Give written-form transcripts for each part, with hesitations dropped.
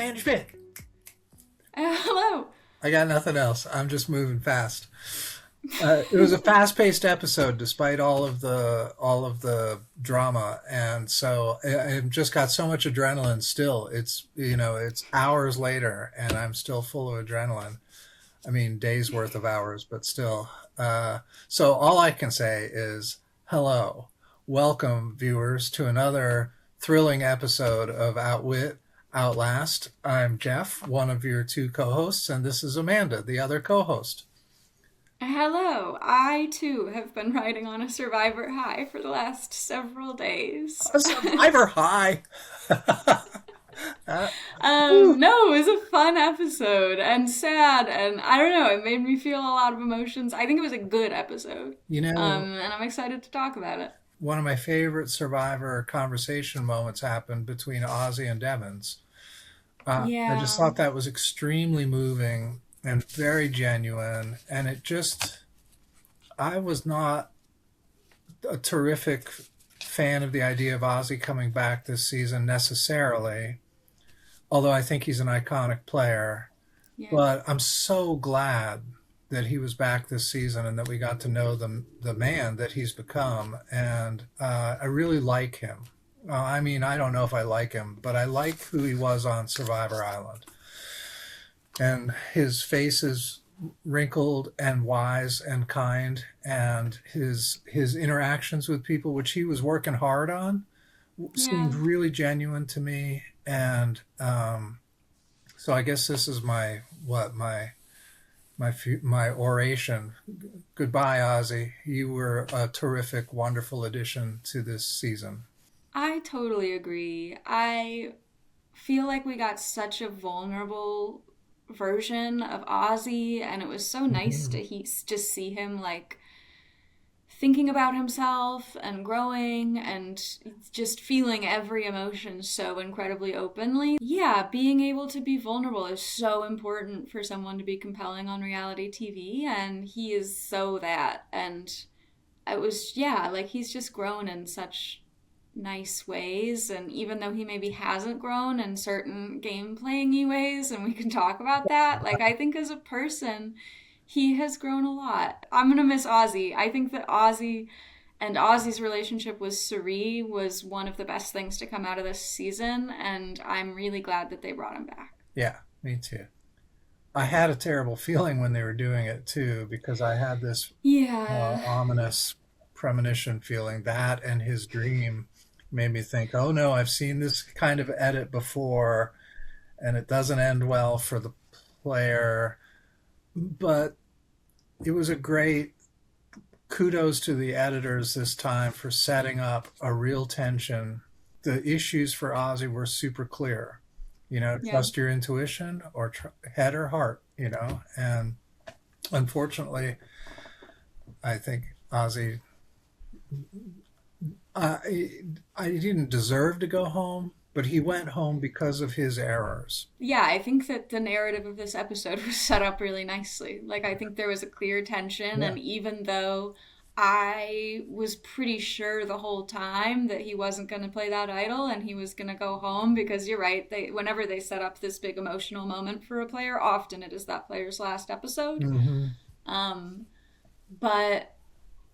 Amanda Schmidt. Hello. I got nothing else. I'm just moving fast. It was a fast-paced episode, despite all of the drama, and so I've just got so much adrenaline. Still, it's hours later, and I'm still full of adrenaline. I mean, days worth of hours, but still. So all I can say is hello, welcome, viewers, to another thrilling episode of Outwit Outlast. I'm Geoff, one of your two co-hosts, and this is Amanda, the other co-host. Hello. I too have been riding on a survivor high for the last several days. A survivor high. uh, No, it was a fun episode and sad, and I don't know, it made me feel a lot of emotions. I think it was a good episode. you know, And I'm excited to talk about it. One of my favorite survivor conversation moments happened between Ozzy and Devons. I just Yeah. thought that was extremely moving and very genuine. And I was not a terrific fan of the idea of Ozzy coming back this season necessarily, although I think he's an iconic player. Yeah. But I'm so glad that he was back this season and that we got to know the man that he's become. And I really like him. I mean, I don't know if I like him, but I like who he was on Survivor Island. And his face is wrinkled and wise and kind, and his interactions with people, which he was working hard on, Yeah. seemed really genuine to me. And so I guess this is my oration. Goodbye, Ozzy. You were a terrific, wonderful addition to this season. I totally agree. I feel like we got such a vulnerable version of Ozzy, and it was so nice Mhm. just see him like thinking about himself and growing and just feeling every emotion so incredibly openly. Yeah, being able to be vulnerable is so important for someone to be compelling on reality TV, and he is so that. And it was, yeah, like he's just grown in such nice ways, and even though he maybe hasn't grown in certain game playing ways, and we can talk about that, like I think as a person he has grown a lot. I'm gonna miss Ozzy. I think that Ozzy's relationship with Suri was one of the best things to come out of this season, and I'm really glad that they brought him back. Yeah, me too. I had a terrible feeling when they were doing it too, because I had this Yeah. ominous premonition feeling. That and his dream made me think, oh no, I've seen this kind of edit before, and it doesn't end well for the player. But it was a great kudos to the editors this time for setting up a real tension. The issues for Ozzy were super clear. Yeah. Trust your intuition or head or heart, and unfortunately, I think Ozzy, I didn't deserve to go home, but he went home because of his errors. Yeah, I think that the narrative of this episode was set up really nicely. Like, I think there was a clear tension, Yeah. and even though I was pretty sure the whole time that he wasn't going to play that idol and he was going to go home, because you're right, whenever they set up this big emotional moment for a player, often it is that player's last episode. Hmm. Um, but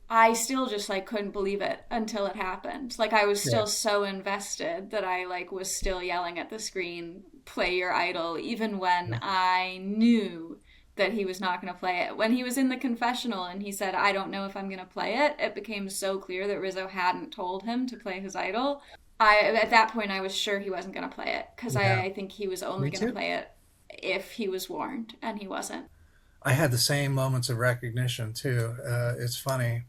I still just like couldn't believe it until it happened. Like I was Yeah. still so invested that I like was still yelling at the screen, "Play your idol," even when I knew that he was not going to play it. When he was in the confessional and he said, "I don't know if I'm going to play it," it became so clear that Rizzo hadn't told him to play his idol. At that point I was sure he wasn't going to play it, because Yeah. I think he was only Me going to too. play it if he was warned, and he wasn't. I had the same moments of recognition too. It's funny.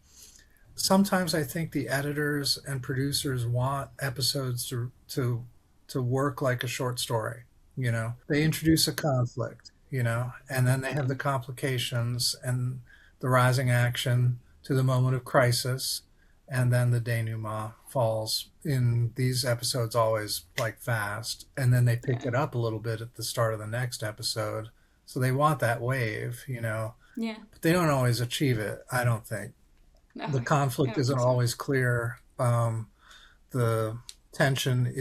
Sometimes I think the editors and producers want episodes to work like a short story. They introduce a conflict, and then they have the complications and the rising action to the moment of crisis, and then the denouement falls in these episodes always like fast, and then they pick Yeah. it up a little bit at the start of the next episode. So they want that wave, Yeah. but they don't always achieve it, I don't think. No, The I conflict don't isn't think so. always clear. The tension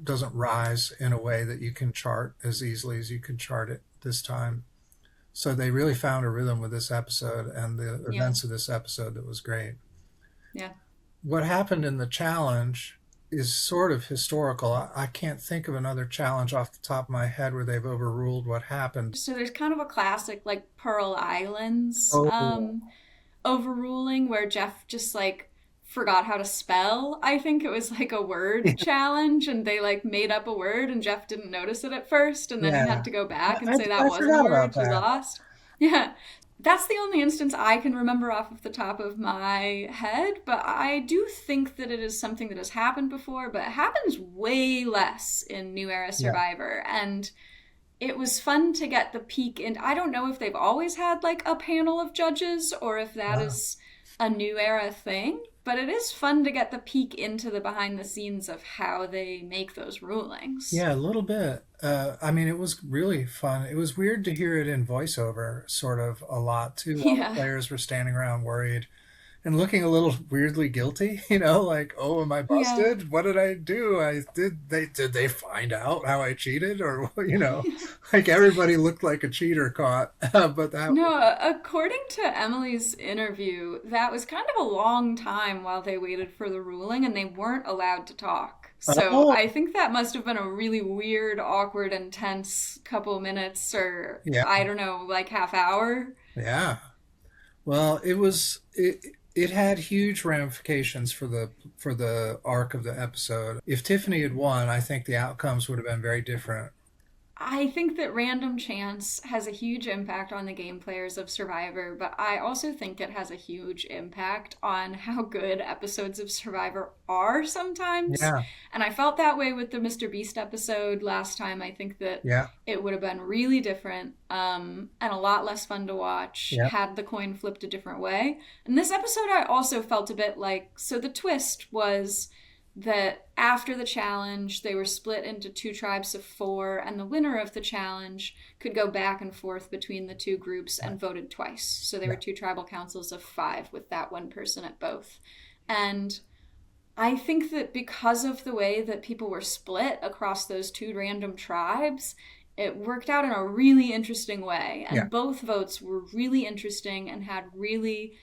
doesn't rise in a way that you can chart as easily as you can chart it this time. So they really found a rhythm with this episode and the Yeah. events of this episode that was great. Yeah. What happened in the challenge is sort of historical. I can't think of another challenge off the top of my head where they've overruled what happened. So there's kind of a classic like Pearl Islands Oh, overruling where Geoff just like forgot how to spell. I think it was like a word challenge and they like made up a word and Geoff didn't notice it at first and then he had yeah. to go back and I, say that I wasn't a forgot about word, you that. lost. Yeah. That's the only instance I can remember off of the top of my head, but I do think that it is something that has happened before, but it happens way less in New Era Yeah. Survivor. And it was fun to get the peek in. I don't know if they've always had like a panel of judges or if that Wow. is a new era thing, but it is fun to get the peek into the behind the scenes of how they make those rulings. Yeah, a little bit. I mean, it was really fun. It was weird to hear it in voiceover, sort of a lot too, while the Yeah. players were standing around worried and looking a little weirdly guilty, like, oh, am I Yeah. busted? What did I do? Did they find out how I cheated? Or, like everybody looked like a cheater caught. But that was, No, according to Emily's interview, that was kind of a long time while they waited for the ruling and they weren't allowed to talk. So oh, I think that must have been a really weird, awkward, intense couple minutes or yeah, I don't know, like half hour. yeah. Well, it had huge ramifications for the arc of the episode. If Tiffany had won, I think the outcomes would have been very different. I think that random chance has a huge impact on the game players of Survivor, but I also think it has a huge impact on how good episodes of Survivor are sometimes. Yeah, And I felt that way with the Mr. Beast episode last time. I think that yeah, it would have been really different and a lot less fun to watch yeah, had the coin flipped a different way. And this episode, I also felt a bit like so the twist was that after the challenge, they were split into two tribes of four, and the winner of the challenge could go back and forth between the two groups and voted twice. So there were yeah, two tribal councils of five with that one person at both. And I think that because of the way that people were split across those two random tribes, it worked out in a really interesting way. yeah, And both votes were really interesting and had really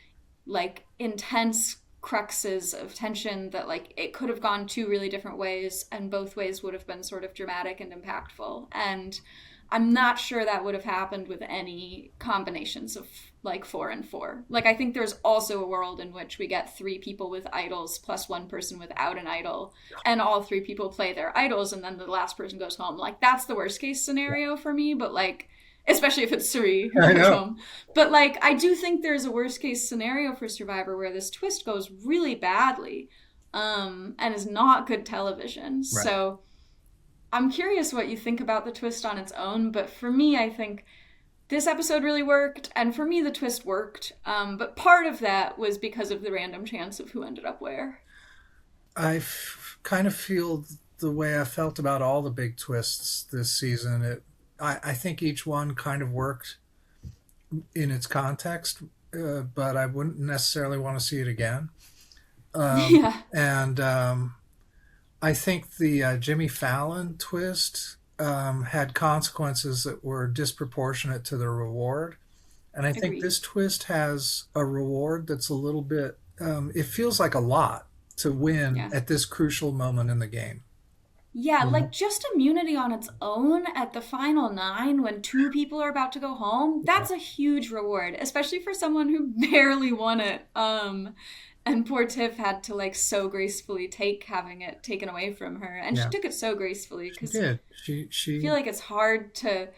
like intense cruxes of tension that like it could have gone two really different ways and both ways would have been sort of dramatic and impactful and I'm not sure that would have happened with any combinations of like 4 and 4. Like I think there's also a world in which we get three people with idols plus one person without an idol and all three people play their idols and then the last person goes home. Like that's the worst case scenario for me, but like especially if it's Suri who I goes know. home. But like I do think there's a worst case scenario for Survivor where this twist goes really badly and is not good television. Right. So I'm curious what you think about the twist on its own, but for me, I think this episode really worked, and for me, the twist worked. But part of that was because of the random chance of who ended up where. Kind of feel the way I felt about all the big twists this season. I think each one kind of worked in its context, but I wouldn't necessarily want to see it again. Yeah, And I think the Jimmy Fallon twist had consequences that were disproportionate to the reward. And I think agreed. this twist has a reward that's a little bit, it feels like a lot to win Yeah. at this crucial moment in the game. Yeah, You know? like just immunity on its own at the final nine when two people are about to go home, Yeah. that's a huge reward, especially for someone who barely won it. And poor Tiff had to like so gracefully take having it taken away from her. And she Yeah. took it so gracefully She because did. I feel She, like it's hard to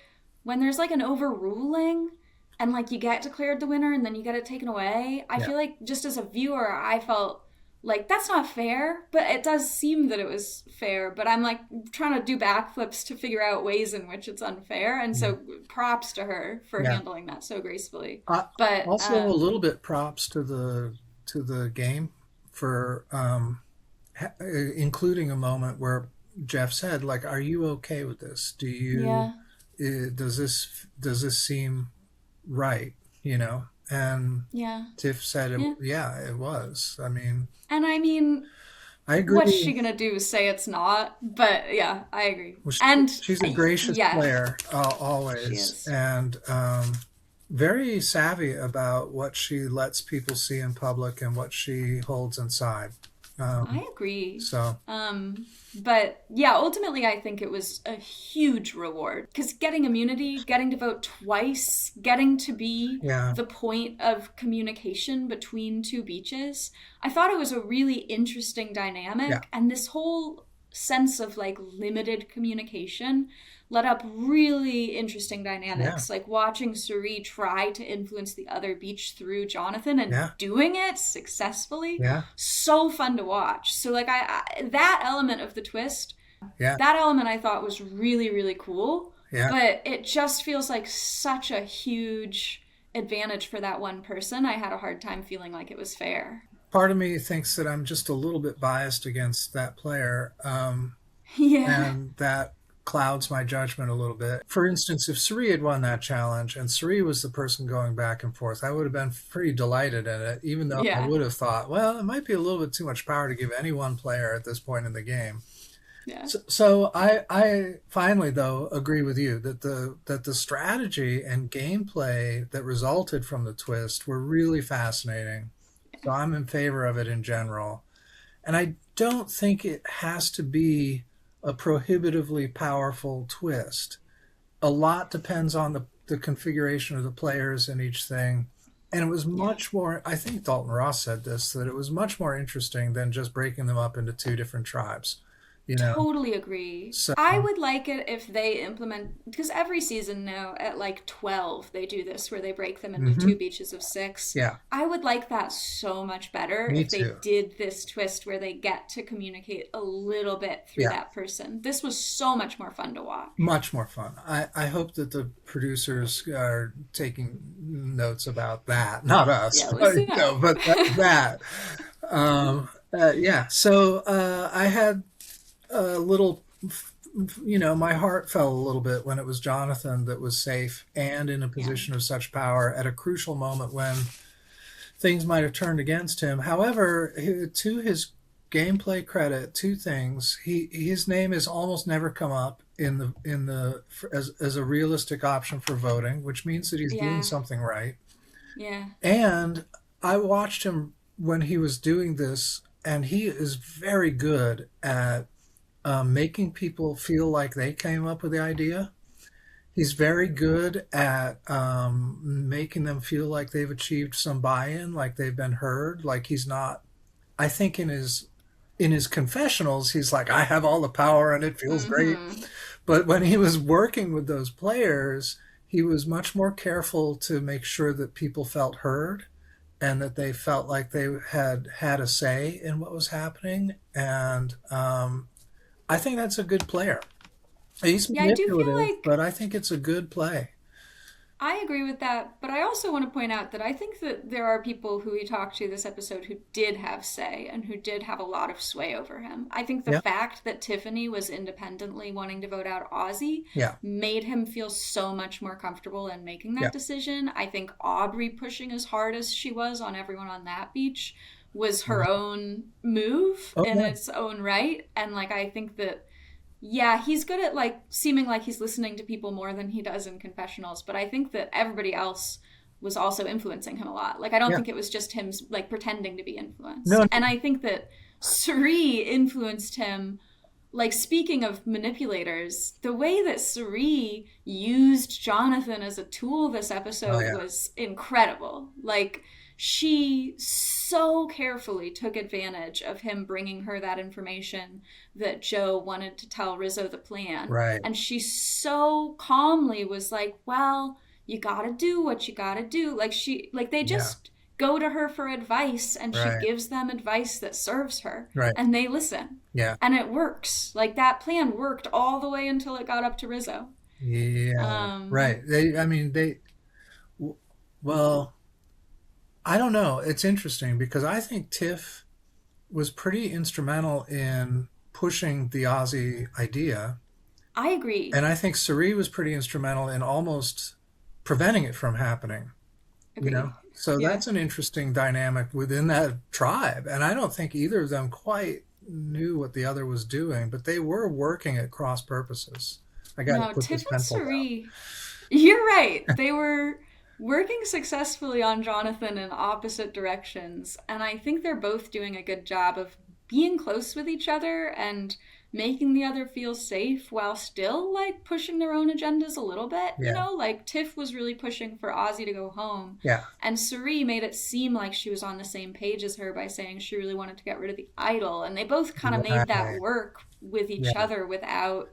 when there's like an overruling and like you get declared the winner and then you get it taken away. I yeah. feel like just as a viewer, I felt like that's not fair, but it does seem that it was fair. But I'm like trying to do backflips to figure out ways in which it's unfair, and Yeah. so props to her for Yeah. handling that so gracefully. Uh, But Also, a little bit props to the game for including a moment where Jeff said, like, "Are you okay with this? yeah, Does this seem right?" And yeah, Tiff said, yeah, "Yeah, it was." I mean, and I mean, I What's she agree. gonna do? Say it's not? But yeah, I agree. Well, And she's a gracious yeah, player, she always, is. and very savvy about what she lets people see in public and what she holds inside. Um, I agree. so, But yeah, ultimately, I think it was a huge reward because getting immunity, getting to vote twice, getting to be yeah, the point of communication between two beaches, I thought it was a really interesting yeah, dynamic. And this whole sense of like limited communication led up really interesting yeah, dynamics, like watching Suri try to influence the other beach through Jonathan and yeah, doing it successfully. yeah, So fun to watch. So like that element of the twist, yeah, that element I thought was really really cool, yeah. but it just feels like such a huge advantage for that one person. I had a hard time feeling like it was fair. Part of me thinks that I'm just a little bit biased against that player, Yeah. and that clouds my judgment a little bit. For instance, if Suri had won that challenge and Suri was the person going back and forth, I would have been pretty delighted in it, even though I Yeah. would have thought, well, it might be a little bit too much power to give any one player at this point in the game. Yeah. So I finally though agree with you that the strategy and gameplay that resulted from the twist were really fascinating. So I'm in favor of it in general. And I don't think it has to be a prohibitively powerful twist. A lot depends on the configuration of the players in each thing. And it was Yeah. much more, I think Dalton Ross said this, that it was much more interesting than just breaking them up into two different tribes, you know? Totally agree. So, I would like it if they implement, because every season now at like 12 they do this where they break them into two hmm, beaches of six. yeah, I would like that so much better me if they too. did this twist where they get to communicate a little bit through Yeah, that person. This was so much more fun to watch. much more fun. I hope that the producers are taking notes about that. Not us, Yeah, but, listen up. but that. Yeah, so I had a little, my heart fell a little bit when it was Jonathan that was safe and in a Yeah. position of such power at a crucial moment when things might have turned against him. However, to his gameplay credit, two things: his name has almost never come up in the as a realistic option for voting, which means that he's doing Yeah. something right. Yeah. And I watched him when he was doing this, and he is very good at making people feel like they came up with the idea. He's very good at making them feel like they've achieved some buy-in, like they've been heard, like he's not. I think in his confessionals, he's like, "I have all the power and it feels great." Mm-hmm. But when he was working with those players, he was much more careful to make sure that people felt heard and that they felt like they had had a say in what was happening. And I think that's a good player. He's Yeah, I do feel manipulative, like but I think it's a good play. I agree with that, but I also want to point out that I think that there are people who we talked to this episode who did have say and who did have a lot of sway over him. I think the Yeah, fact that Tiffany was independently wanting to vote out Ozzy yeah, made him feel so much more comfortable in making yeah, that decision. I think Aubrey pushing as hard as she was on everyone on that beach was her yeah. own move Oh, in yeah, its own right. And like, I think that yeah, he's good at like seeming like he's listening to people more than he does in confessionals, but I think that everybody else was also influencing him a lot. Like I don't yeah. think it was just him like pretending to be No, influenced. And I think that Suri influenced him. Like speaking of manipulators, the way that Suri used Jonathan as a tool this oh episode yeah, was incredible. Like she so carefully took advantage of him bringing her that information that Joe wanted to tell Rizzo the plan. right. And she so calmly was like, well, you gotta do what you gotta do. Like they Yeah, just go to her for advice and she right, gives them advice that serves her right. and they listen. Yeah, And it works. Like that plan worked all the way until it got up to Rizzo. yeah, Um, right. I mean, well, I don't know. It's interesting because I think Tiff was pretty instrumental in pushing the Aussie idea. I agree. And I think Suri was pretty instrumental in almost preventing it from happening, you Agreed. know? So Yeah. that's an interesting dynamic within that tribe. And I don't think either of them quite knew what the other was doing, but they were working at cross purposes. I got to No, put this Tiff and pencil down. Suri, you're right. They were working successfully on Jonathan in opposite directions, and I think they're both doing a good job of being close with each other and making the other feel safe while still like pushing their own agendas a little bit, you Yeah, know? Like Tiff was really pushing for Ozzy to go home, yeah, and Suri made it seem like she was on the same page as her by saying she really wanted to get rid of the idol, and they both kind of made that right, work with each yeah, other without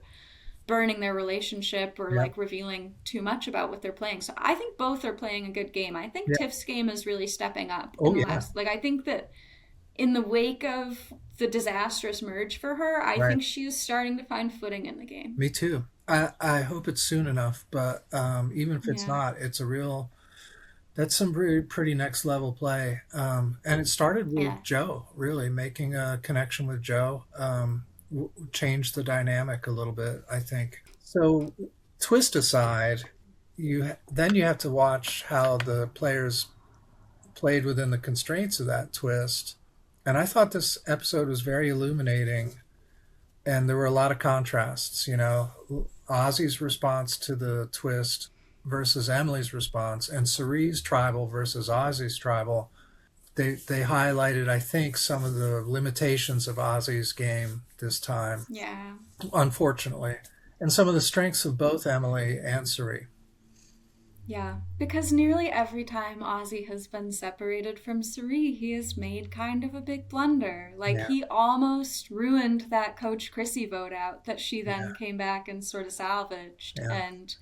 burning their relationship or yeah. like revealing too much about what they're playing. So I think both are playing a good game. I think Yeah. Tiff's game is really stepping up in Oh the yeah. last, like, I think that in the wake of the disastrous merge for her, I Right. think she is starting to find footing in the game. Me too. I hope it's soon enough, but even if it's Yeah. not, it's a real that's some pretty next level play. And it started Yeah. with Joe, really making a connection with Joe, changed the dynamic a little bit, I think. So twist aside, then you have to watch how the players played within the constraints of that twist. And I thought this episode was very illuminating, and there were a lot of contrasts. Ozzy's response to the twist versus Emily's response, and Cerie's tribal versus Ozzy's tribal. They highlighted, I think, some of the limitations of Ozzy's game this time, Yeah. unfortunately, and some of the strengths of both Emily and Cerie. Yeah, because nearly every time Ozzy has been separated from Suri, he has made kind of a big blunder. Like Yeah, he almost ruined that Coach Chrissy vote out that she then yeah, came back and sort of salvaged. yeah, And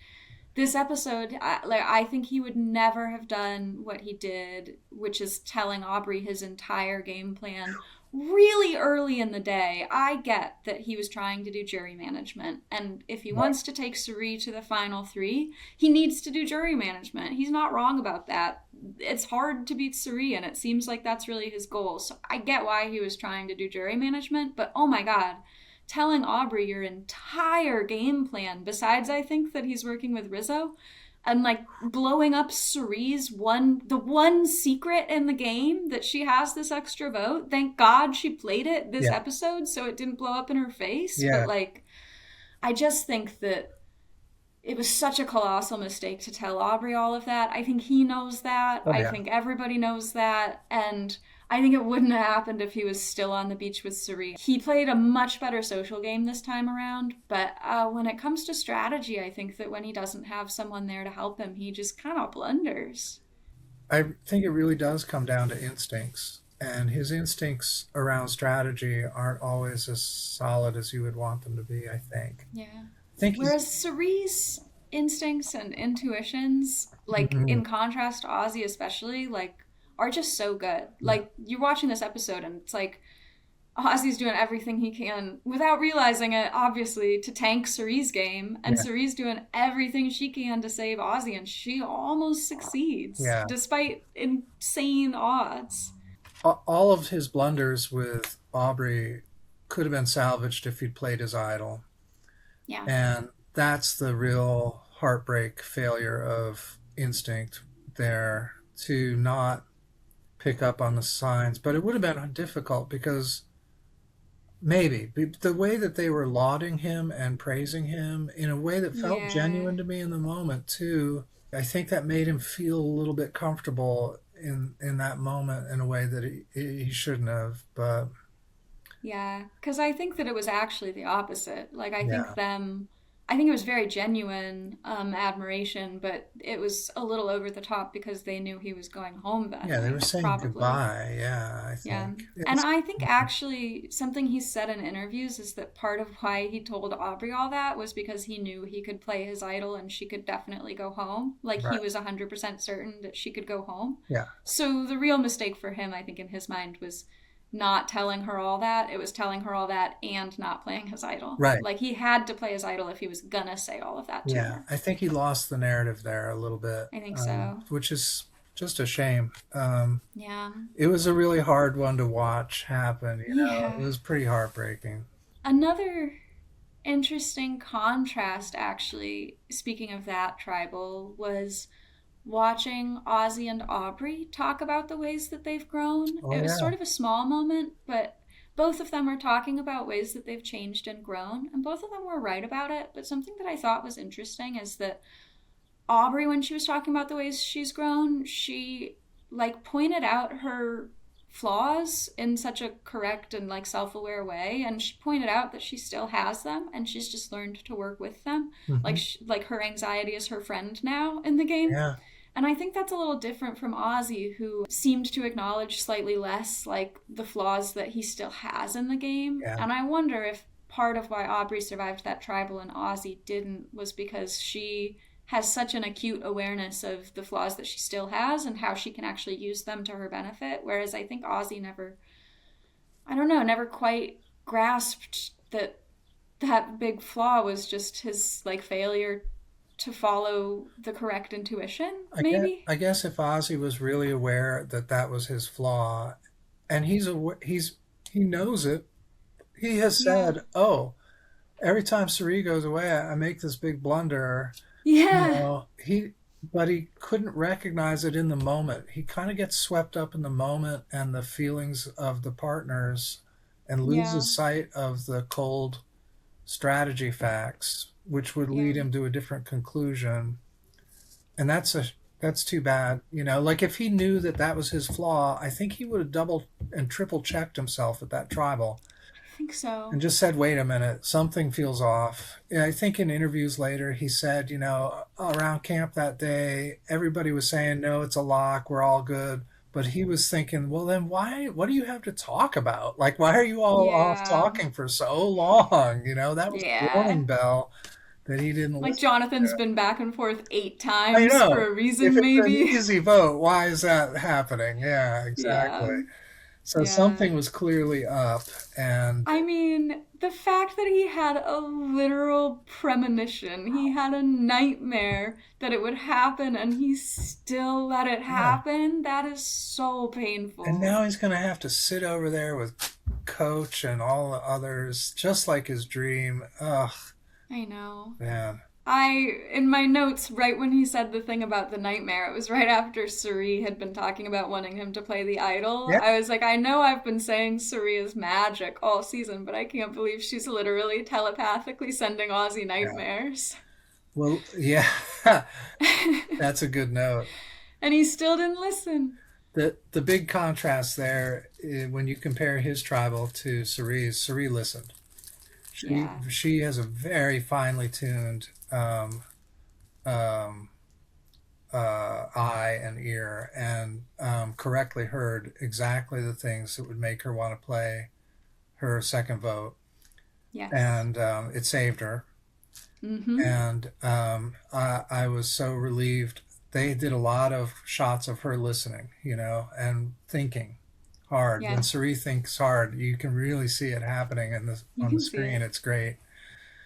this episode, I think he would never have done what he did, which is telling Aubrey his entire game plan really early in the day. I get that he was trying to do jury management, and if he right. wants to take Suri to the final three, he needs to do jury management. He's not wrong about that. It's hard to beat Suri, and it seems like that's really his goal. So I get why he was trying to do jury management, but oh my god, telling Aubrey your entire game plan, besides I think that he's working with Rizzo, and like blowing up Cerie's the one secret in the game that she has this extra vote. Thank God she played it this Yeah, episode so it didn't blow up in her face. But yeah. like I just think that it was such a colossal mistake to tell Aubrey all of that. I think he knows that. Oh I yeah. think everybody knows that. And I think it wouldn't have happened if he was still on the beach with Suri. He played a much better social game this time around. But when it comes to strategy, I think that when he doesn't have someone there to help him, he just kind of blunders. I think it really does come down to instincts, and his instincts around strategy aren't always as solid as you would want them to be. Yeah. I think he's. Whereas Cerise's instincts and intuitions, like Mhm. in contrast to Ozzy especially, like are just so good. Yeah, Like you're watching this episode and it's like Ozzy's doing everything he can without realizing it, obviously, to tank Cerise's game, and yeah, Cerise's doing everything she can to save Ozzy, and she almost succeeds yeah. despite insane odds. All of his blunders with Aubrey could have been salvaged if he'd played his idol, Yeah. and that's the real heartbreak failure of instinct there, to not pick up on the signs. But it would have been difficult because maybe the way that they were lauding him and praising him in a way that felt Yeah. genuine to me in the moment too. I think that made him feel a little bit comfortable in that moment in a way that he shouldn't have. But Yeah, because I think that it was actually the opposite. Like, yeah, I think it was very genuine admiration, but it was a little over the top because they knew he was going home that yeah, they were night, saying probably. goodbye. Yeah, I Yeah. think And it's I think actually something he said in interviews is that part of why he told Aubrey all that was because he knew he could play his idol and she could definitely go home. Like, he right. was 100% certain that she could go home. Yeah, So the real mistake for him, I think, in his mind was not telling her all that. It was telling her all that and not playing his idol. right. Like he had to play his idol if he was gonna say all of that to Yeah, her. I think he lost the narrative there a little bit, I think so. which is just a shame. Yeah. It was a really hard one to watch happen. It Yeah. was pretty heartbreaking. Another interesting contrast, actually, speaking of that tribal, was watching Ozzy and Aubrey talk about the ways that they've grown. Oh It was yeah, sort of a small moment, but both of them are talking about ways that they've changed and grown, and both of them were right about it. But something that I thought was interesting is that Aubrey, when she was talking about the ways she's grown, she like pointed out her flaws in such a correct and like self-aware way, and she pointed out that she still has them and she's just learned to work with them. Hmm. Like her anxiety is her friend now in the game. Yeah. And I think that's a little different from Ozzy, who seemed to acknowledge slightly less like the flaws that he still has in the game. Yeah. And I wonder if part of why Aubrey survived that tribal and Ozzy didn't was because she has such an acute awareness of the flaws that she still has and how she can actually use them to her benefit. Whereas I think Ozzy never, I don't know, never quite grasped that that big flaw was just his like failure to follow the correct intuition, maybe. I guess if Ozzy was really aware that that was his flaw, and he knows it, he has Yeah. said, "Oh, every time Suri goes away, I make this big blunder." You Yeah. know, but he couldn't recognize it in the moment. He kind of gets swept up in the moment and the feelings of the partners, and Yeah. loses sight of the cold strategy facts, which would Yeah. lead him to a different conclusion. And that's too bad. You know, like if he knew that that was his flaw, I think he would have double and triple checked himself at that tribal I think so. and just said, "Wait a minute, something feels off." Yeah, I think in interviews later he said, you know, around camp that day, everybody was saying, "No, it's a lock. We're all good." But he was thinking, well, then why? What do you have to talk about? Like, why are you all off Yeah. talking for so long? You know, that was a Yeah. warning bell that he didn't Like listen Jonathan's to. been back and forth 8 I times for know. a If reason, it's an maybe. easy vote, why is that happening? Yeah, Yeah. exactly. So Yeah. something was clearly up, and I mean, the fact that he had a literal premonition, he had a nightmare that it would happen and he still let it yeah. happen, that is so And painful. now he's going to have to sit over there with Coach and all the others, just like his dream. Ugh, I know. man. In my notes, right when he said the thing about the nightmare, it was right after Suri had been talking about wanting him to play the idol. Yeah, I was like, I know I've been saying Suri is magic all season, but I can't believe she's literally telepathically sending Ozzy yeah. nightmares. Well, yeah, that's a good note. And he still didn't listen. The big contrast there, when you compare his tribal to Cerise's, Cerise listened. Yeah. She has a very finely tuned um, eye and ear, and correctly heard exactly the things that would make her want to play her second vote, Yes. and it saved her. Mm-hmm. And I was so relieved. They did a lot of shots of her listening, you know, and thinking hard. When Yeah. Cerise thinks hard, you can really see it happening You on the can see screen. it. It's great.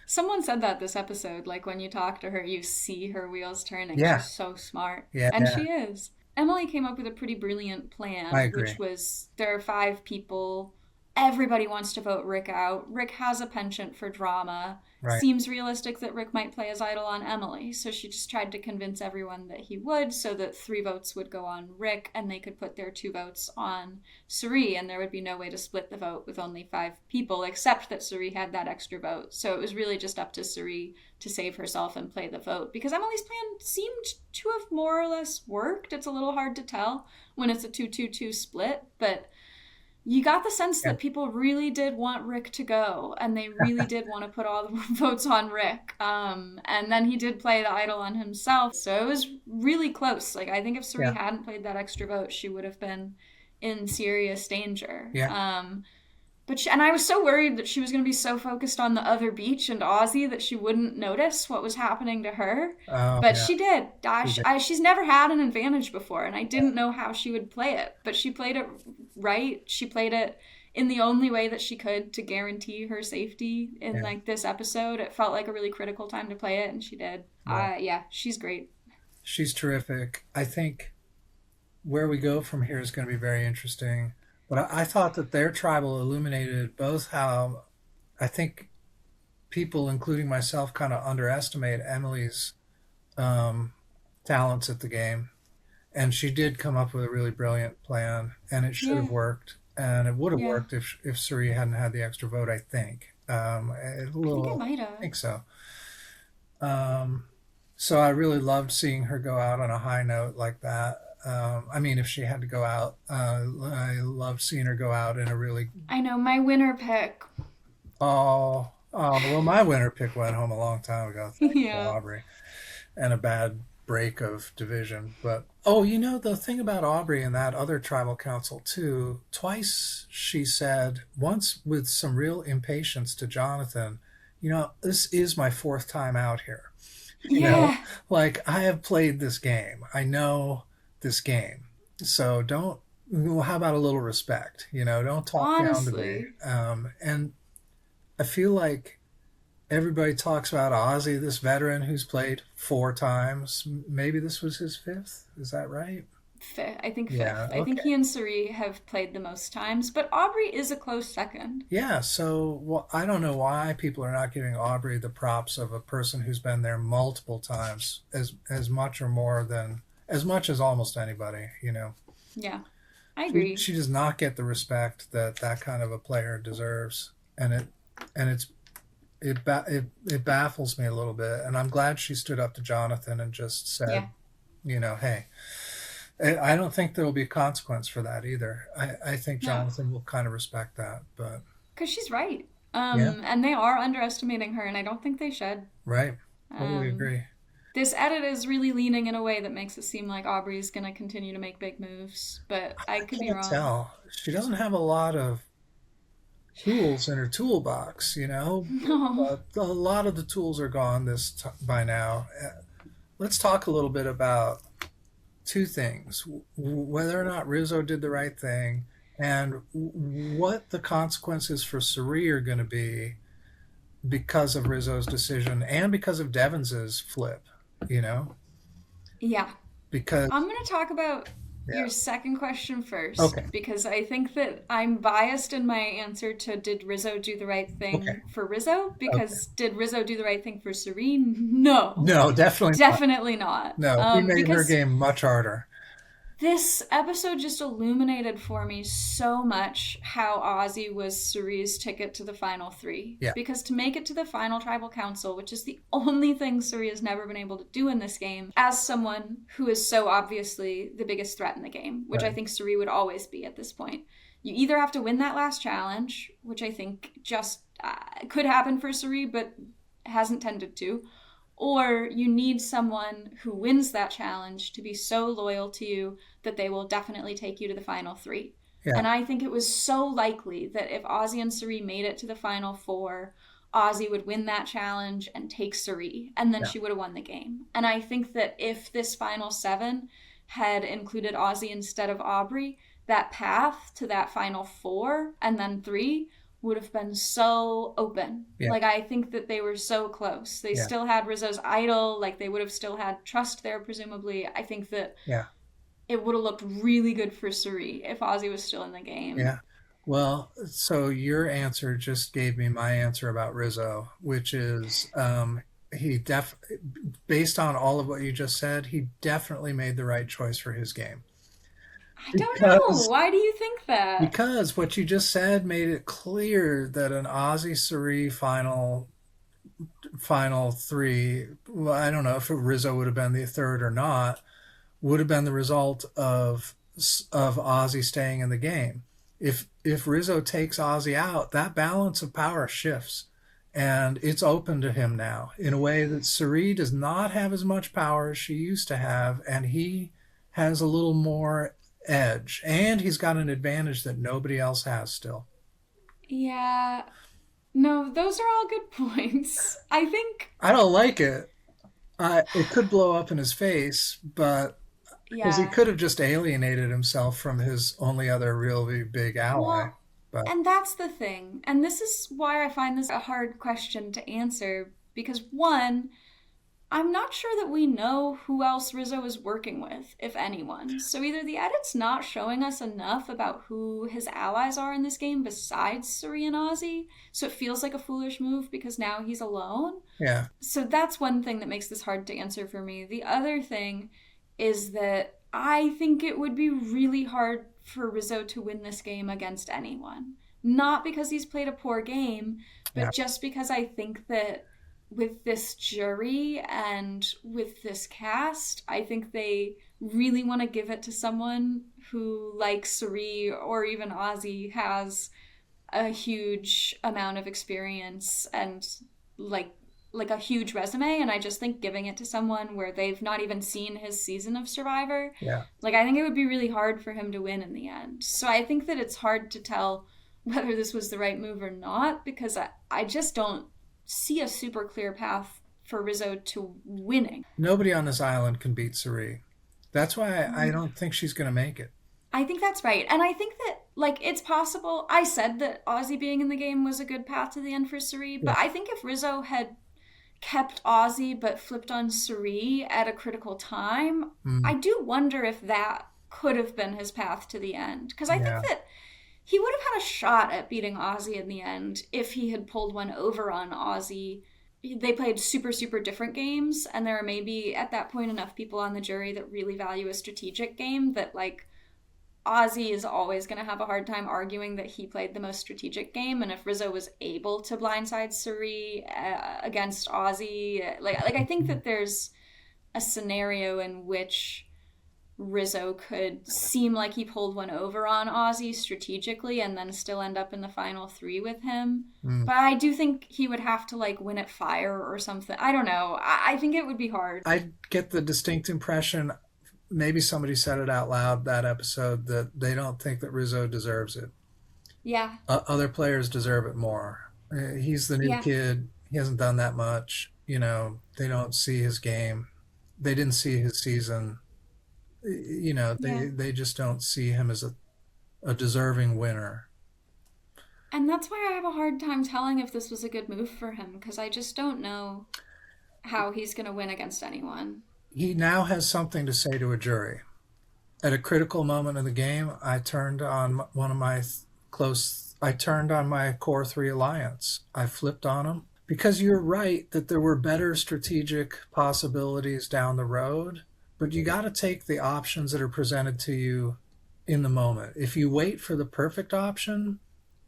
Someone said that this episode, like when you talk to her, you see her wheels turning. Yeah, She's so smart. yeah, And yeah. she is. Emily came up with a pretty brilliant I plan, which agree. was there are 5 people. Everybody wants to vote Rick out. Rick has a penchant for drama. Right. Seems realistic that Rick might play his idol on Emily. So she just tried to convince everyone that he would, so that 3 votes would go on Rick and they could put their 2 votes on Suri, and there would be no way to split the vote with only 5 people, except that Suri had that extra vote. So it was really just up to Suri to save herself and play the vote. Because Emily's plan seemed to have more or less worked. It's a little hard to tell when it's a 2-2-2 split, but you got the sense Yeah. that people really did want Rick to go, and they really did want to put all the votes on Rick. And then he did play the idol on himself, so it was really close. Like I think if Suri Yeah. hadn't played that extra vote, she would have been in serious danger. Yeah. And I was so worried that she was going to be so focused on the other beach and Ozzy that she wouldn't notice what was happening to her. Oh, But yeah. she did. She did. She's never had an advantage before, and I Yeah. didn't know how she would play it. But she played it right. She played it in the only way that she could to guarantee her safety in Yeah. like this episode. It felt like a really critical time to play it, and she did. Yeah. Yeah, she's great. She's terrific. I think where we go from here is going to be very interesting. But I thought that their tribal illuminated both how I think people, including myself, kind of underestimate Emily's um, talents at the game. And she did come up with a really brilliant plan, and it should Yeah. have worked. and it would have Yeah. worked if Suri hadn't had the extra vote. I think I think I I might have. think so. Um, so I really loved seeing her go out on a high note like that. I mean, if she had to go out, I loved seeing her go out in a really I know my winner pick. well, my winner pick went home a long time ago, thanks to Yeah. Aubrey, and a bad break of division. But the thing about Aubrey and that other tribal council too, twice she said, once with some real impatience to Jonathan, this is my fourth time out here. You know, Yeah. like I have played this game. I know this game. So don't, well, how about a little respect? Don't talk down to me. Honestly. And I feel like everybody talks about Ozzy, this veteran who's played four times. Maybe this was his fifth. Is that right? I think Yeah. fifth. I think Okay. he and Suri have played the most times, but Aubrey is a close second. Yeah. So, well, I don't know why people are not giving Aubrey the props of a person who's been there multiple times, as much or more than as much as almost anybody. Yeah, I She agree. she does not get the respect that that kind of a player deserves, and it baffles me a little bit. And I'm glad she stood up to Jonathan and just Yeah. said, hey, I don't think there'll be a consequence for that either. I think No, Jonathan will kind of respect that, but because she's right. yeah, And they are underestimating her, and I don't think they should. right. Totally Um, agree. this edit is really leaning in a way that makes it seem like Aubrey's gonna continue to make big moves, but I I could be can't wrong. tell. She doesn't have a lot of tools in her toolbox, No. but a lot of the tools are gone by now. Let's talk a little bit about two things: whether or not Rizzo did the right thing, and what the consequences for Suri are going to be because of Rizzo's decision and because of Devons's flip. You know, Yeah. because I'm going to talk about yeah, your second question first okay, because I think that I'm biased in my answer to did Rizzo do the right okay, thing for Rizzo? okay. Because did Rizzo do the right thing for Serene? No. No, definitely not. Definitely not. No, he made her Because game much harder. this episode just illuminated for me so much how Ozzy was Cerise's ticket to the final three. Yeah, Because to make it to the final tribal council, which is the only thing Cerise has never been able to do in this game, as someone who is so obviously the biggest threat in the game, which I right. think Cerise would always be at this point, you either have to win that last challenge, which I think just could happen for Cerise, but hasn't tended to, or you need someone who wins that challenge to be so loyal to you that they will definitely take you to the final three. Yeah, And I think it was so likely that if Ozzy and Suri made it to the final four, Ozzy would win that challenge and take Suri, and then yeah, she would have won the game. And I think that if this final seven had included Ozzy instead of Aubrey, that path to that final four and then three would have been so open. yeah, Like, I think that they were so close. They yeah, still had Rizzo's idol. Like, they would have still had trust there, presumably. I think that yeah, it would have looked really good for Suri if Ozzy was still in the game. yeah. Well, so your answer just gave me my answer about Rizzo, which is he def based on all of what you just said, he definitely made the right choice for his game. I don't know. Because Why do you think that? because what you just said made it clear that an Ozzy Suri final three, well, I don't know if Rizzo would have been the third or not, would have been the result of Ozzy staying in the game. If Rizzo takes Ozzy out, that balance of power shifts, and it's open to him now in a way that Suri does not have as much power as she used to have, and he has a little more edge, and he's got an advantage that nobody else has still. Yeah. No, those are all good points. I think, I don't like it. It could blow up in his face, but because he yeah. could have just alienated himself from his only other really big ally. Well, But and that's the thing. And this is why I find this a hard question to answer because, one, I'm not sure that we know who else Rizzo is working with, if anyone. So either the edit's not showing us enough about who his allies are in this game besides Suri and Ozzy, so it feels like a foolish move because now he's alone. yeah, So that's one thing that makes this hard to answer for me. The other thing is that I think it would be really hard for Rizzo to win this game against anyone. Not because he's played a poor game, Yeah. but just because I think that with this jury and with this cast, I think they really want to give it to someone who, like Suri or even Ozzy, has a huge amount of experience and like like a huge resume. And I just think giving it to someone where they've not even seen his season of Survivor, Yeah. like I think it would be really hard for him to win in the end. So I think that it's hard to tell whether this was the right move or not, because I just don't see a super clear path for Rizzo to winning. Nobody on this island can beat Suri. That's why I don't think she's going to make it. I think that's right. And I think that, like, it's possible. I said that Ozzy being in the game was a good path to the end for Suri, Yeah. but I think if Rizzo had kept Ozzy but flipped on Suri at a critical time, Mm, I do wonder if that could have been his path to the end. Because I think yeah. that he would have had a shot at beating Ozzy in the end if he had pulled one over on Ozzy. They played super, super different games, and there are maybe at that point enough people on the jury that really value a strategic game that, like, Ozzy is always going to have a hard time arguing that he played the most strategic game. And if Rizzo was able to blindside Suri against Ozzy, like I think that there's a scenario in which Rizzo could seem like he pulled one over on Ozzy strategically and then still end up in the final three with him. Mm. But I do think he would have to like win at fire or something. I don't know. I think it would be hard. I get the distinct impression, maybe somebody said it out loud that episode, that they don't think that Rizzo deserves it. Yeah. Other players deserve it more. He's the new Yeah. kid. He hasn't done that much. They don't see his game. They didn't see his season. Yeah. They just don't see him as a deserving winner. And that's why I have a hard time telling if this was a good move for him because I just don't know how he's going to win against anyone. He now has something to say to a jury. At a critical moment in the game, I turned on one of my close. I turned on my core three alliance. I flipped on them because you're right that there were better strategic possibilities down the road, but you got to take the options that are presented to you in the moment. If you wait for the perfect option,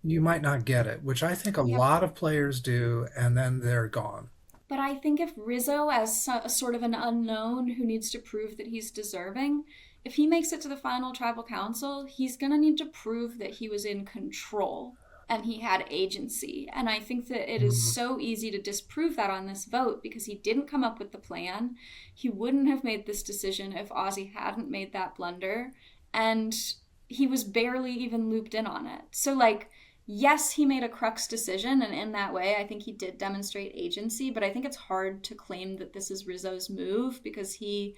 you might not get it, which I think a Yep. lot of players do, and then they're gone. But I think if Rizzo, as a sort of an unknown who needs to prove that he's deserving, if he makes it to the final tribal council, he's going to need to prove that he was in control and he had agency. And I think that it is Mhm. so easy to disprove that on this vote because he didn't come up with the plan. He wouldn't have made this decision if Ozzy hadn't made that blunder. And he was barely even looped in on it. So, like, yes, he made a crux decision, and in that way, I think he did demonstrate agency, but I think it's hard to claim that this is Rizzo's move because he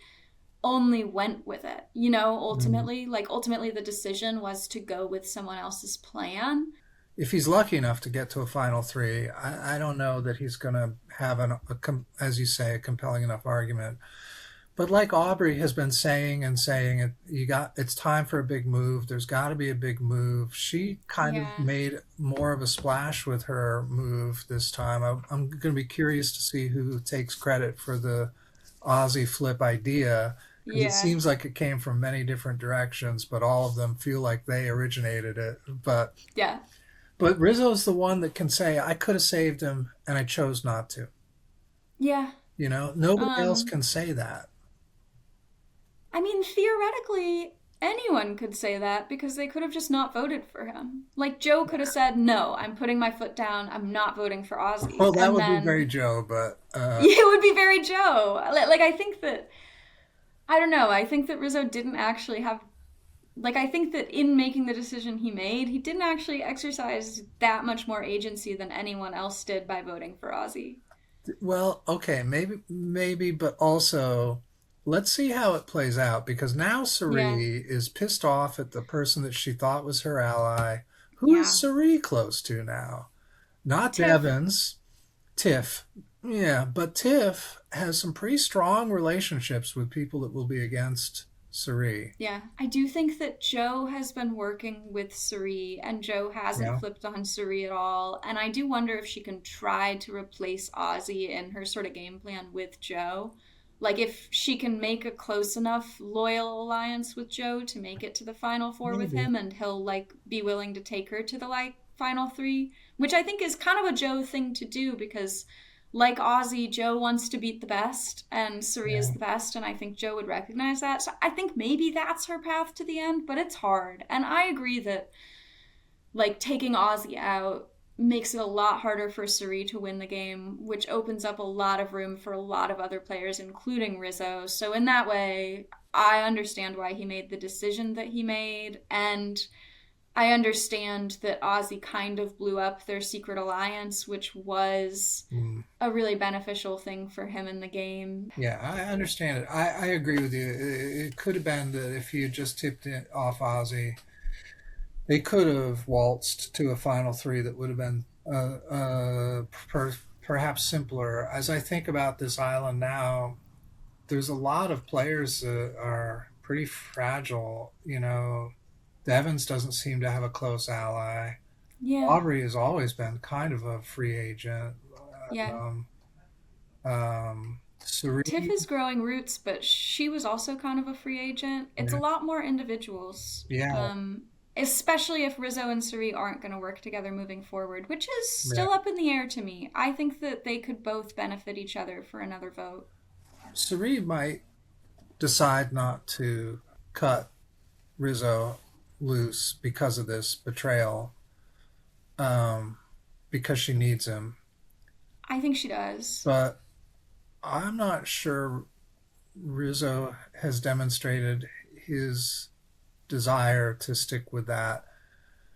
only went with it. Mhm. Ultimately, the decision was to go with someone else's plan. If he's lucky enough to get to a final three, I don't know that he's going to have as you say, a compelling enough argument. But like Aubrey has been saying and saying, it's time for a big move. There's got to be a big move. She kind of Yeah. made more of a splash with her move this time. I'm going to be curious to see who takes credit for the Aussie flip idea because it Yeah. seems like it came from many different directions, but all of them feel like they originated it. Yeah. But Rizzo's the one that can say, I could have saved him and I chose not to. Yeah. Nobody else Um, can say that. I mean, theoretically, anyone could say that because they could have just not voted for him. Like, Joe could have said, no, I'm putting my foot down, I'm not voting for Ozzy. Well, that And would be then very Joe, but it would be very Joe. Like, I think that, I don't know, I think that Rizzo didn't actually have, like, I think that in making the decision he made, he didn't actually exercise that much more agency than anyone else did by voting for Ozzy. well, okay, maybe, but also let's see how it plays out because now Yeah. Sari is pissed off at the person that she thought was her ally. Who is Yeah. Sari close to now? Not Tiff. Devins, Tiff. Yeah, but Tiff has some pretty strong relationships with people that will be against Sari. Yeah, I do think that Joe has been working with Suri, and Joe hasn't Yeah. flipped on Suri at all. And I do wonder if she can try to replace Ozzy in her sort of game plan with Joe. Like, if she can make a close enough loyal alliance with Joe to make it to the final four with Maybe. him, and he'll like be willing to take her to the like final three, which I think is kind of a Joe thing to do because, like Ozzy, Joe wants to beat the best, and Suri is Yeah. the best, and I think Joe would recognize that. So I think maybe that's her path to the end, but it's hard. And I agree that like taking Ozzy out makes it a lot harder for Suri to win the game, which opens up a lot of room for a lot of other players, including Rizzo. So in that way, I understand why he made the decision that he made, and I understand that Ozzy kind of blew up their secret alliance, which was Mm. a really beneficial thing for him in the game. Yeah, I understand it. I agree with you. It could have been that if you just tipped it off Ozzy, they could have waltzed to a final three that would have been perhaps simpler. As I think about this island now, there's a lot of players that are pretty fragile. Devons doesn't seem to have a close ally. Yeah, Aubrey has always been kind of a free agent. yeah. Um, Tiff Suri, is growing roots, but she was also kind of a free agent. It's a yeah, lot more individuals, yeah, especially if Rizzo and Suri aren't going to work together moving forward, which is yeah. still up in the air to me. I think that they could both benefit each other for another vote. Suri might decide not to cut Rizzo loose because of this betrayal, um, because she needs him. I think she does. But I'm not sure Rizzo has demonstrated his desire to stick with that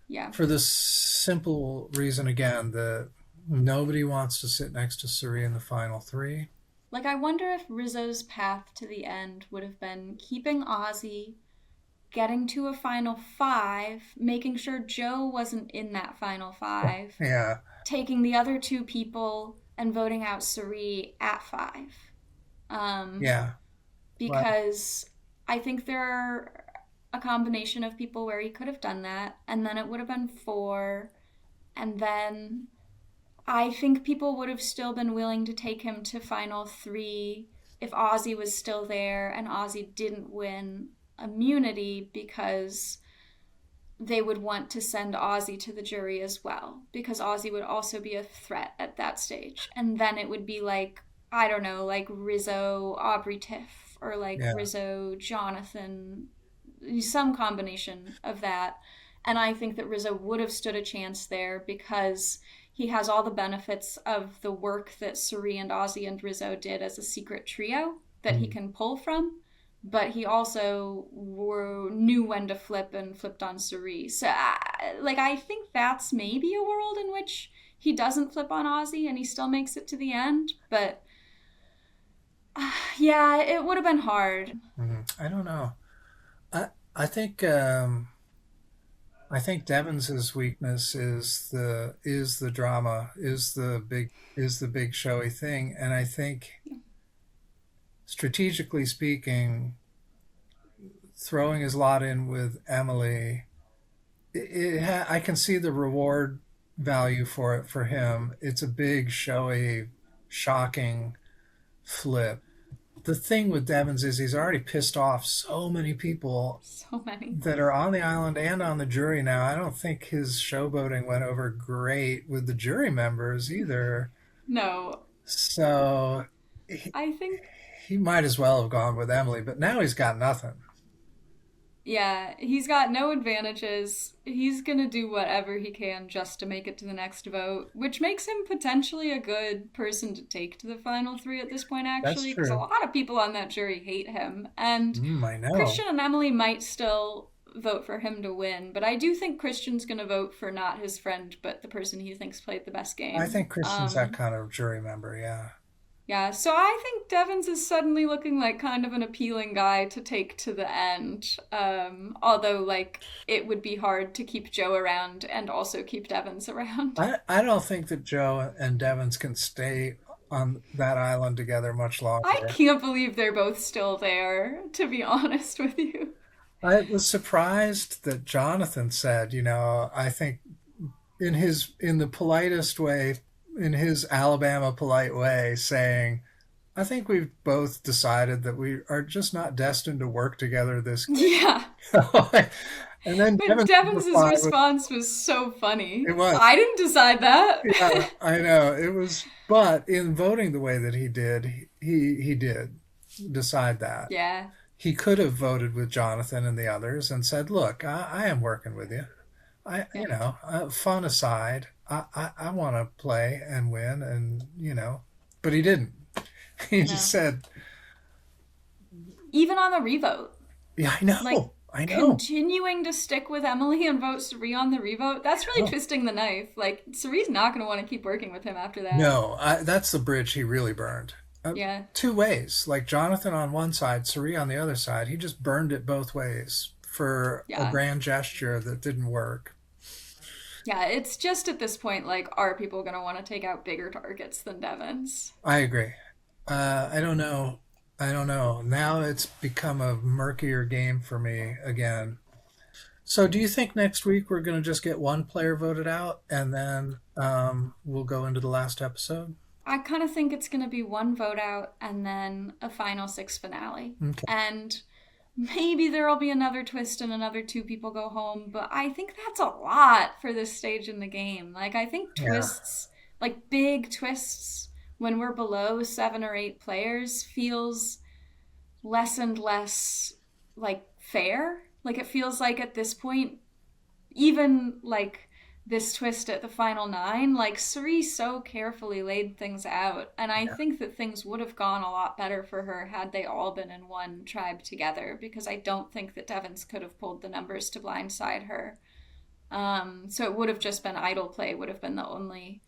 Yeah. for the simple reason, again, that nobody wants to sit next to Suri in the final three. Like, I wonder if Rizzo's path to the end would have been keeping Ozzy, getting to a final five, making sure Joe wasn't in that final five, Yeah, taking the other two people and voting out Suri at five. Um, yeah. Well, because I think there are a combination of people where he could have done that, and then it would have been four, and then I think people would have still been willing to take him to final three if Ozzy was still there and Ozzy didn't win immunity because they would want to send Ozzy to the jury as well because Ozzy would also be a threat at that stage. And then it would be like, I don't know, like Rizzo, Aubrey Tiff, or like yeah, Rizzo, Jonathan, some combination of that. And I think that Rizzo would have stood a chance there because he has all the benefits of the work that Suri and Ozzy and Rizzo did as a secret trio that he mm, can pull from, but he also knew when to flip and flipped on Suri. So, like, I think that's maybe a world in which he doesn't flip on Ozzy and he still makes it to the end. But yeah, it would have been hard. I don't know. I I think I think Devons's weakness is the drama, is the big showy thing, and I think strategically speaking, throwing his lot in with Emily, I can see the reward value for it for him. It's a big, showy, shocking flip. The thing with Devons is he's already pissed off so many people So many. that are on the island and on the jury now. I don't think his showboating went over great with the jury members either. No, So he, I think he might as well have gone with Emily, but now he's got nothing. yeah, he's got no advantages. He's gonna do whatever he can just to make it to the next vote, which makes him potentially a good person to take to the final three at this point, That's actually, because a true. lot of people on that jury hate him. And I know. Christian and Emily might still vote for him to win, but I do think Christian's gonna vote for not his friend, but the person he thinks played the best I game. think Christian's that kind of jury member, yeah. Yeah, so I think Devons is suddenly looking like kind of an appealing guy to take to the end. Although, like, it would be hard to keep Joe around and also keep Devons around. I don't think that Joe and Devons can stay on that island together much I longer. can't believe they're both still there, to be honest with you. I was surprised that Jonathan said, I think in the politest way, in his Alabama polite way, saying, I think we've both decided that we are just not destined to work together this Yeah. game. And then But Devin's Devon's reply was, response was so funny. it was, I didn't decide that. yeah, I know it was, but in voting the way that he did, he did decide that. Yeah. He could have voted with Jonathan and the others and said, "Look, I am working with you. Yeah. Fun aside, I want to play and win, and but he didn't. He just No. said, Even on the revote. "Yeah, Like, I know." continuing to stick with Emily and vote Suri on the revote, that's really Oh, twisting the knife. Like, Suri's not going to want to keep working with him after that. no, that's the bridge he really burned. Yeah. Two ways, like Jonathan on one side, Suri on the other side. He just burned it both ways for a Yeah. grand gesture that didn't work. Yeah, it's just at this point, like, are people going to want to take out bigger targets than Devon's? I agree. I don't know. I don't know. Now it's become a murkier game for me again. So, do you think next week we're going to just get one player voted out and then we'll go into the last episode? I kind of think it's going to be one vote out and then a final six finale. Okay. And maybe there'll be another twist and another two people go home, but I think that's a lot for this stage in the game. Like, I think Yeah. twists, like big twists, when we're below 7 or 8 players, feels less and less like fair. Like, it feels like at this point, even like this twist at the final 9, like Suri so carefully laid things out, and I Yeah. think that things would have gone a lot better for her had they all been in one tribe together, because I don't think that Devons could have pulled the numbers to blindside her. So it would have just been idle play, would have been the only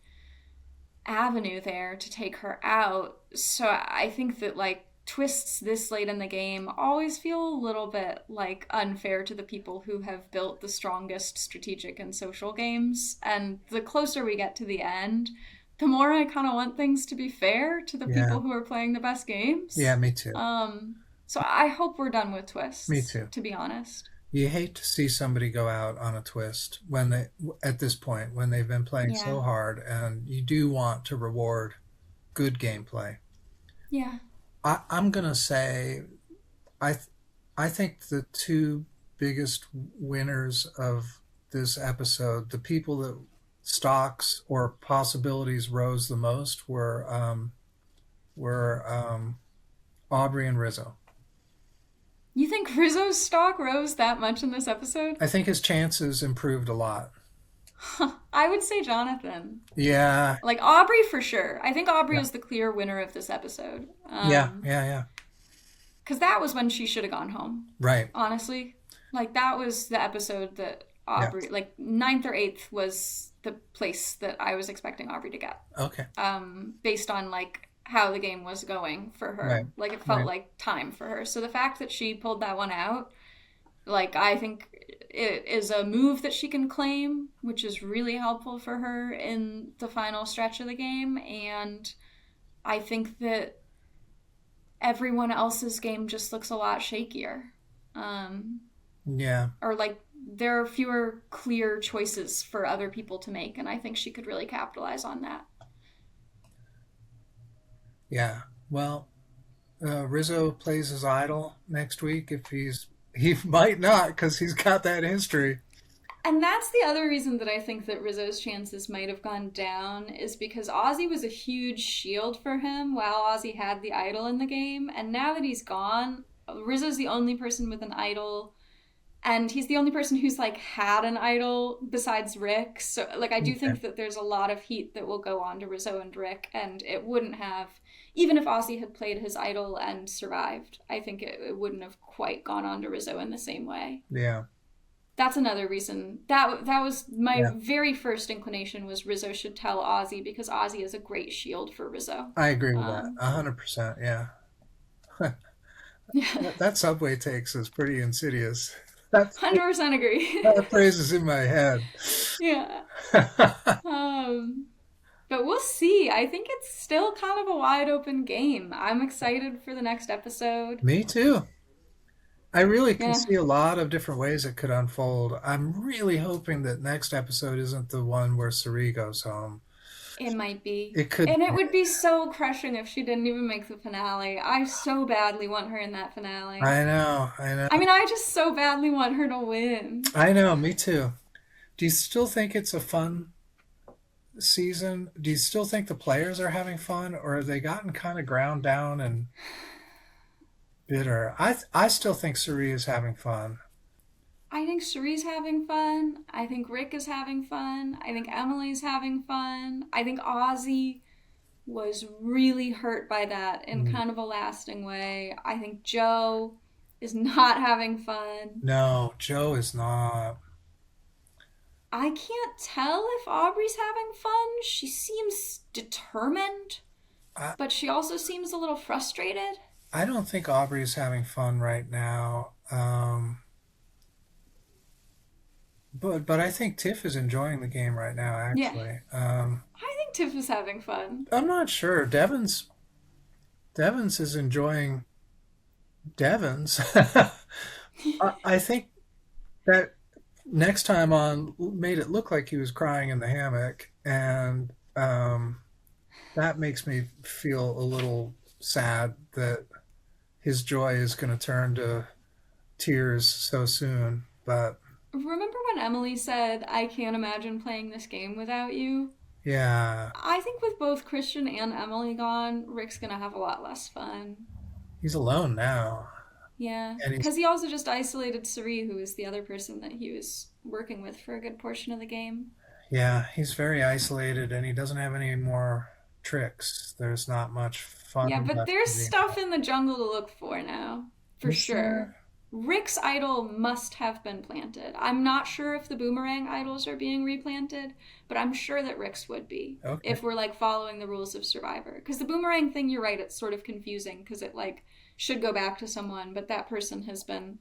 avenue there to take her out. So I think that like twists this late in the game always feel a little bit like unfair to the people who have built the strongest strategic and social games. And the closer we get to the end, the more I kind of want things to be fair to the Yeah. people who are playing the best games. Yeah, me too. So I hope we're done with twists. Me too. To be honest. You hate to see somebody go out on a twist when they, at this point, when they've been playing Yeah. so hard, and you do want to reward good gameplay. Yeah. I'm gonna say, I th- I think the two biggest winners of this episode, the people that stocks or possibilities rose the most, were Aubrey and Rizzo. You think Rizzo's stock rose that much in this episode? I think his chances improved a lot. I would say Jonathan. Yeah, Like Aubrey for sure. I think Aubrey yeah, is the clear winner of this episode. yeah. Because that was when she should have gone home. Right. Honestly, like that was the episode that Yeah. Aubrey, like ninth or eighth, was the place that I was expecting Aubrey to get. Okay. Based on like how the game was going for her. Right. Like it felt Right. like time for her. So the fact that she pulled that one out, like I think it is a move that she can claim, which is really helpful for her in the final stretch of the game. And I think that everyone else's game just looks a lot shakier. Yeah. Or like there are fewer clear choices for other people to make, and I think she could really capitalize on that. Yeah. Well, Rizzo plays his idol next week. If he might not, because he's got that history. And that's the other reason that I think that Rizzo's chances might have gone down, is because Ozzy was a huge shield for him while Ozzy had the idol in the game. And now that he's gone, Rizzo's the only person with an idol. And he's the only person who's like had an idol besides Rick. So like I do Okay. think that there's a lot of heat that will go on to Rizzo and Rick, and it wouldn't have, even if Ozzy had played his idol and survived, I think it wouldn't have quite gone on to Rizzo in the same way. Yeah. That's another reason. That was my Yeah. very first inclination, was Rizzo should tell Ozzy, because Ozzy is a great shield for Rizzo. I agree with that. Um, 100%. Yeah. yeah, That subway takes is pretty insidious. That 100% agree. that phrase is in my head. Yeah. But we'll see. I think it's still kind of a wide open game. I'm excited for the next episode. Me too. I really can Yeah. see a lot of different ways it could unfold. I'm really hoping that next episode isn't the one where Sari goes home. It might be. It could. And it would be so crushing if she didn't even make the finale. I so badly want her in that finale. I know. I know. I mean, I just so badly want her to win. I know. Me too. Do you still think it's a fun season? Do you still think the players are having fun, or have they gotten kind of ground down and bitter? I still think Suri is having fun. I think Cherie's having fun. I think Rick is having fun. I think Emily's having fun. I think Ozzy was really hurt by that in kind of a lasting way. I think Joe is not having fun. No, Joe is not. I can't tell if Aubrey's having fun. She seems determined, I, but she also seems a little frustrated. I don't think Aubrey's having fun right now. But I think Tiff is enjoying the game right now, Yeah, actually. I think Tiff is having fun. I'm not sure. Devon's is enjoying Devon's. I think that next time on made it look like he was crying in the hammock, and that makes me feel a little sad that his joy is going to turn to tears so soon. But Remember when Emily said, I can't imagine playing this game without you? yeah, I think with both Christian and Emily gone, Rick's gonna have a lot less fun. he's alone now, Yeah, and he's because he also just isolated Suri, who was the other person that he was working with for a good portion of the game. yeah, he's very isolated, and he doesn't have any more tricks. There's not much Yeah, fun but left there's to be stuff had. in the jungle to look for now, for Is sure. there? Rick's idol must have been planted. I'm not sure if the boomerang idols are being replanted, but I'm sure that Rick's would be Okay. if we're like following the rules of Survivor. Because the boomerang thing, you're right, it's sort of confusing because it like should go back to someone, but that person has been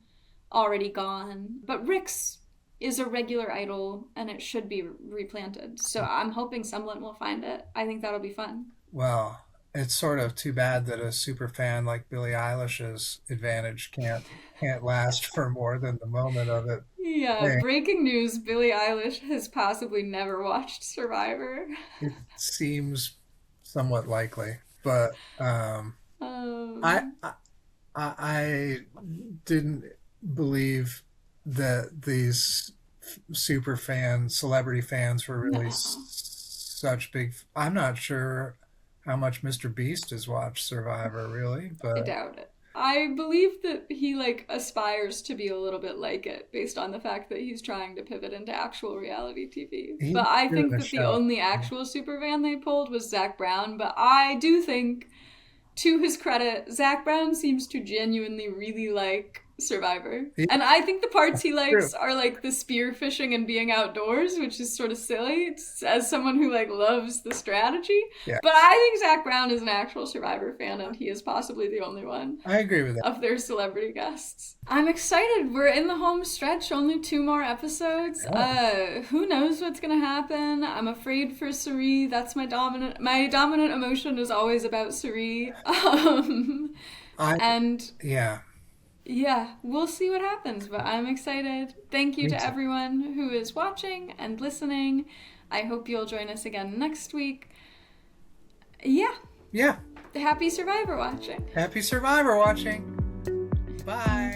already gone. But Rick's is a regular idol and it should be replanted. So I'm hoping someone will find it. I think that'll be fun. Well, it's sort of too bad that a super fan like Billie Eilish's advantage can't last for more than the moment of it. Yeah, Hey, breaking news, Billie Eilish has possibly never watched Survivor. it seems somewhat likely, but I, Um, I I didn't believe that these super fans, celebrity fans, were really no, such big. I'm not sure how much Mr. Beast has watched Survivor, really, I but doubt it. I believe that he like aspires to be a little bit like it based on the fact that he's trying to pivot into actual reality TV. he's But I doing think a that the show. only actual super fan they pulled was Zach Brown, but I do think to his credit, Zach Brown seems to genuinely really like Survivor. Yeah, And I think the parts he true. likes are like the spear fishing and being outdoors, which is sort of silly as someone who like loves the strategy. Yeah, But I think Zach Brown is an actual Survivor fan and he is possibly the only one I agree with that. of their celebrity guests. I'm excited. We're in the home stretch, only 2 more episodes. Yeah. Who knows what's gonna happen? I'm afraid for Suri. That's my dominant emotion is always about Suri. I And yeah, yeah, we'll see what happens, but I'm excited. Thank you me to too. everyone who is watching and listening. I hope you'll join us again next week. Yeah, Yeah. happy Survivor watching. Happy Survivor watching. Bye.